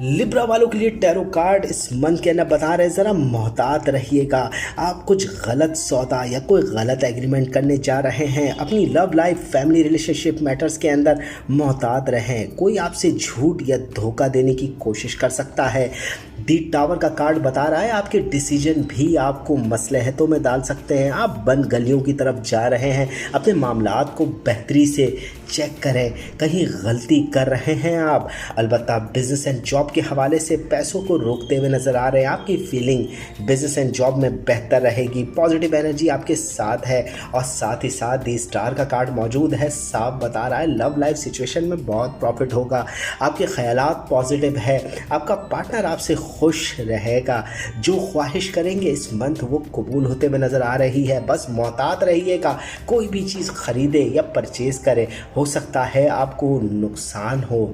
Libra वालों के लिए टैरो कार्ड इस मंथ के अंदर बता रहे हैं ज़रा मोहतात रहिएगा। आप कुछ गलत सौदा या कोई गलत एग्रीमेंट करने जा रहे हैं। अपनी love life, family, relationship matters के अंदर मोहतात रहें। कोई आपसे झूठ या धोखा देने की कोशिश कर सकता है। दी टावर का कार्ड बता रहा है आपके डिसीजन भी आपको मसलहतों में डाल सकते हैं। आप बंद गलियों की तरफ जा रहे हैं। अपने मामलात को बेहतरी से चेक करें, कहीं गलती कर रहे हैं आप। अलबत्ता बिजनेस एंड जॉब के हवाले से पैसों को रोकते हुए नज़र आ रहे हैं। आपकी फीलिंग बिजनेस एंड जॉब में बेहतर रहेगी। पॉजिटिव एनर्जी आपके साथ है और साथ ही साथ दी स्टार का कार्ड मौजूद है। साफ बता रहा है लव लाइफ सिचुएशन में बहुत प्रॉफिट होगा। आपके ख्यालात पॉजिटिव है। आपका पार्टनर आपसे खुश रहेगा। जो ख्वाहिश करेंगे इस मंथ वो कबूल होते हुए नज़र आ रही है। बस मोहतात रहिएगा। कोई भी चीज़ ख़रीदे या परचेज़ करे, हो सकता है आपको नुकसान हो।